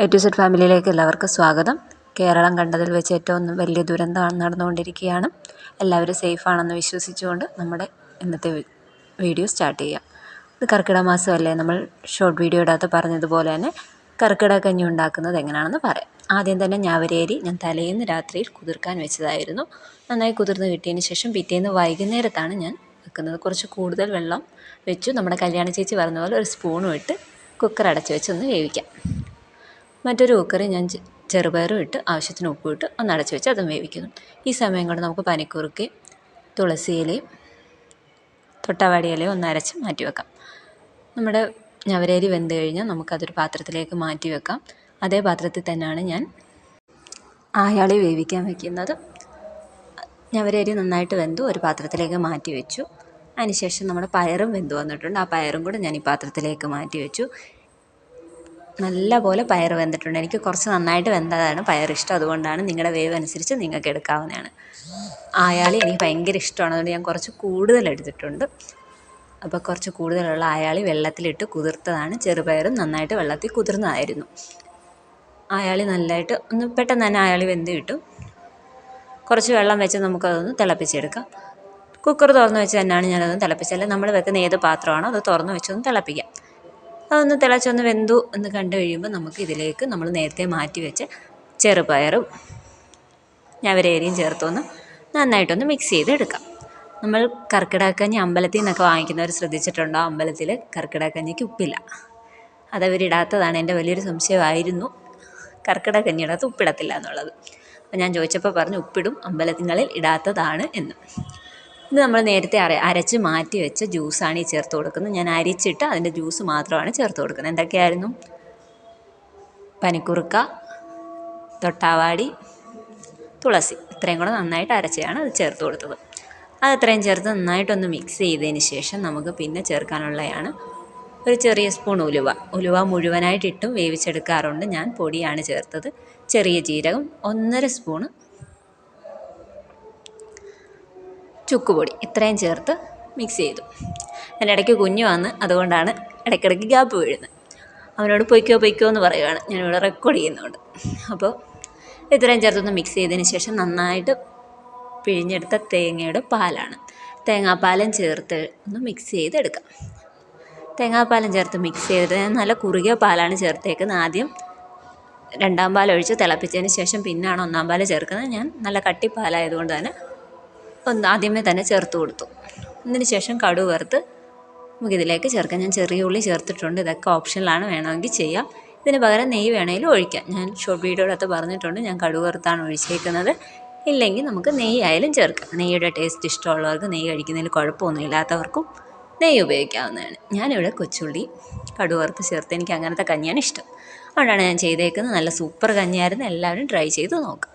A to Z ഫാമിലിയിലേക്ക് എല്ലാവർക്കും സ്വാഗതം. കേരളം കണ്ടതിൽ വെച്ച് ഏറ്റവും വലിയ ദുരന്തമാണ് നടന്നുകൊണ്ടിരിക്കുകയാണ്. എല്ലാവരും സേഫാണെന്ന് വിശ്വസിച്ചുകൊണ്ട് നമ്മുടെ ഇന്നത്തെ വീഡിയോ സ്റ്റാർട്ട് ചെയ്യാം. ഇത് കർക്കിടക മാസമല്ലേ, നമ്മൾ ഷോർട്ട് വീഡിയോയുടെ പറഞ്ഞതുപോലെ തന്നെ കർക്കിടക കഞ്ഞി ഉണ്ടാക്കുന്നത് എങ്ങനെയാണെന്ന് പറയാം. ആദ്യം തന്നെ ഞാവരേരി ഞാൻ തലേന്ന് രാത്രിയിൽ കുതിർക്കാൻ വെച്ചതായിരുന്നു. നന്നായി കുതിർന്ന് കിട്ടിയതിന് ശേഷം പിറ്റേന്ന് വൈകുന്നേരത്താണ് ഞാൻ വെക്കുന്നത്. കുറച്ച് കൂടുതൽ വെള്ളം വെച്ചു. നമ്മുടെ കല്യാണ ചേച്ചി പറഞ്ഞ പോലെ ഒരു സ്പൂണും ഇട്ട് കുക്കർ അടച്ച് വെച്ചൊന്ന് വേവിക്കാം. മറ്റൊരു കുക്കറിൽ ഞാൻ ചെറുപയറും ഇട്ട് ആവശ്യത്തിന് ഉപ്പും ഇട്ട് ഒന്ന് അടച്ച് വെച്ച് അതും വേവിക്കുന്നു. ഈ സമയം കൊണ്ട് നമുക്ക് പനിക്കൂർക്കയും തുളസി ഇലയും തൊട്ടാവാടി ഇലയും ഒന്ന് അരച്ച് മാറ്റി വെക്കാം. നമ്മുടെ ഞവരേരി വെന്ത് കഴിഞ്ഞാൽ നമുക്കതൊരു പാത്രത്തിലേക്ക് മാറ്റി വെക്കാം. അതേ പാത്രത്തിൽ തന്നെയാണ് ഞാൻ ആയാളി വേവിക്കാൻ വെക്കുന്നത്. ഞവരേരി നന്നായിട്ട് വെന്തു ഒരു പാത്രത്തിലേക്ക് മാറ്റി വെച്ചു. അതിനുശേഷം നമ്മുടെ പയറും വെന്ത് വന്നിട്ടുണ്ട്. ആ പയറും കൂടെ ഞാൻ ഈ പാത്രത്തിലേക്ക് മാറ്റി വെച്ചു. നല്ല പോലെ പയർ വെന്തിട്ടുണ്ട്. എനിക്ക് കുറച്ച് നന്നായിട്ട് വെന്തതാണ് പയർ ഇഷ്ടം, അതുകൊണ്ടാണ്. നിങ്ങളുടെ വേവ് അനുസരിച്ച് നിങ്ങൾക്ക് എടുക്കാവുന്നതാണ്. ആയാളി എനിക്ക് ഭയങ്കര ഇഷ്ടമാണ്, അതുകൊണ്ട് ഞാൻ കുറച്ച് കൂടുതൽ എടുത്തിട്ടുണ്ട്. അപ്പോൾ കുറച്ച് കൂടുതലുള്ള ആയാളി വെള്ളത്തിലിട്ട് കുതിർത്തതാണ്. ചെറുപയറും നന്നായിട്ട് വെള്ളത്തിൽ കുതിർന്നതായിരുന്നു. ആയാളി നല്ലതായിട്ട് ഒന്ന് പെട്ടെന്ന് തന്നെ ആയാളി വെന്ത് കിട്ടും. കുറച്ച് വെള്ളം വെച്ച് നമുക്കതൊന്ന് തിളപ്പിച്ചെടുക്കാം. കുക്കർ തുറന്ന് വെച്ച് തന്നെയാണ് ഞാനതൊന്ന് തിളപ്പിച്ചത്. നമ്മൾ വെക്കുന്ന ഏത് പാത്രമാണോ അത് തുറന്ന് വെച്ചൊന്ന് തിളപ്പിക്കാം. അതൊന്ന് തിളച്ചൊന്ന് വെന്തു എന്ന് കണ്ടു കഴിയുമ്പോൾ നമുക്ക് ഇതിലേക്ക് നമ്മൾ നേരത്തെ മാറ്റി വെച്ച് ചെറുപയറും ഞവരേരിയും ചേർത്തൊന്ന് നന്നായിട്ടൊന്ന് മിക്സ് ചെയ്തെടുക്കാം. നമ്മൾ കർക്കിടകക്കഞ്ഞി അമ്പലത്തിൽ നിന്നൊക്കെ വാങ്ങിക്കുന്നവർ ശ്രദ്ധിച്ചിട്ടുണ്ടോ? അമ്പലത്തിൽ കർക്കിടകക്കഞ്ഞിക്ക് ഉപ്പില്ല. അതവരിടാത്തതാണ്. എൻ്റെ വലിയൊരു സംശയമായിരുന്നു കർക്കിടകക്കഞ്ഞിയുടെ അകത്ത് ഉപ്പിടത്തില്ല എന്നുള്ളത്. അപ്പോൾ ഞാൻ ചോദിച്ചപ്പോൾ പറഞ്ഞു ഉപ്പിടും, അമ്പലങ്ങളിൽ ഇടാത്തതാണ് എന്ന്. ഇത് നമ്മൾ നേരത്തെ അരച്ച് മാറ്റി വെച്ച ജ്യൂസാണ് ഈ ചേർത്ത് കൊടുക്കുന്നത്. ഞാൻ അരിച്ചിട്ട് അതിൻ്റെ ജ്യൂസ് മാത്രമാണ് ചേർത്ത് കൊടുക്കുന്നത്. എന്തൊക്കെയായിരുന്നു? പനിക്കുറുക്ക, തൊട്ടാവാടി, തുളസി, ഇത്രയും കൂടെ നന്നായിട്ട് അരച്ചാണ് അത് ചേർത്ത് കൊടുത്തത്. അത് ഇത്രയും ചേർത്ത് നന്നായിട്ടൊന്ന് മിക്സ് ചെയ്തതിന് ശേഷം നമുക്ക് പിന്നെ ചേർക്കാനുള്ളതാണ് ഒരു ചെറിയ സ്പൂൺ ഉലുവ മുഴുവനായിട്ടിട്ടും വേവിച്ചെടുക്കാറുണ്ട്. ഞാൻ പൊടിയാണ് ചേർത്തത്. ചെറിയ ജീരകം 1.5 സ്പൂണ്, ചുക്കുപൊടി, ഇത്രയും ചേർത്ത് മിക്സ് ചെയ്തു. അതിനിടയ്ക്ക് കുഞ്ഞു വന്ന്, അതുകൊണ്ടാണ് ഇടയ്ക്കിടയ്ക്ക് ഗ്യാപ്പ് വീഴുന്നത്. അവനോട് പൊയ്ക്കോ എന്ന് പറയുകയാണ്, ഞാനിവിടെ റെക്കോർഡ് ചെയ്യുന്നുണ്ട്. അപ്പോൾ ഇത്രയും ചേർത്തൊന്ന് മിക്സ് ചെയ്തതിന് ശേഷം നന്നായിട്ട് പിഴിഞ്ഞെടുത്ത തേങ്ങയുടെ പാലാണ്. തേങ്ങാപ്പാലും ചേർത്ത് ഒന്ന് മിക്സ് ചെയ്തെടുക്കാം. തേങ്ങാപ്പാലും ചേർത്ത് മിക്സ് ചെയ്തിട്ട് ഞാൻ നല്ല കുറുകിയ പാലാണ് ചേർത്തേക്കുന്നത്. ആദ്യം 2ാം പാൽ ഒഴിച്ച് തിളപ്പിച്ചതിന് ശേഷം പിന്നാണ് 1ാം പാൽ ചേർക്കുന്നത്. ഞാൻ നല്ല കട്ടിപ്പാലായതുകൊണ്ട് തന്നെ ആദ്യമേ തന്നെ ചേർത്ത് കൊടുത്തു. അതിന് ശേഷം കടുക് വറുത്ത് നമുക്കിതിലേക്ക് ചേർക്കാം. ഞാൻ ചെറിയ ഉള്ളി ചേർത്തിട്ടുണ്ട്. ഇതൊക്കെ ഓപ്ഷനിലാണ്, വേണമെങ്കിൽ ചെയ്യാം. ഇതിന് പകരം നെയ്യ് വേണമെങ്കിലും ഒഴിക്കാം. ഞാൻ ഷോർട്ട് വീഡിയോയുടെ പറഞ്ഞിട്ടുണ്ട് ഞാൻ കടുക് വറുത്താണ് ഒഴിച്ചേക്കുന്നത്. ഇല്ലെങ്കിൽ നമുക്ക് നെയ്യ് ആയാലും ചേർക്കാം. നെയ്യുടെ ടേസ്റ്റ് ഇഷ്ടമുള്ളവർക്ക്, നെയ്യ് കഴിക്കുന്നതിൽ കുഴപ്പമൊന്നും ഇല്ലാത്തവർക്കും നെയ്യ് ഉപയോഗിക്കാവുന്നതാണ്. ഞാനിവിടെ കൊച്ചുള്ളി കടുക് വറുത്ത് ചേർത്ത്, എനിക്ക് അങ്ങനത്തെ കഞ്ഞിയാണ് ഇഷ്ടം. അതുകൊണ്ടാണ് ഞാൻ ചെയ്തേക്കുന്നത്. നല്ല സൂപ്പർ കഞ്ഞിയായിരുന്നു. എല്ലാവരും ട്രൈ ചെയ്ത് നോക്കാം.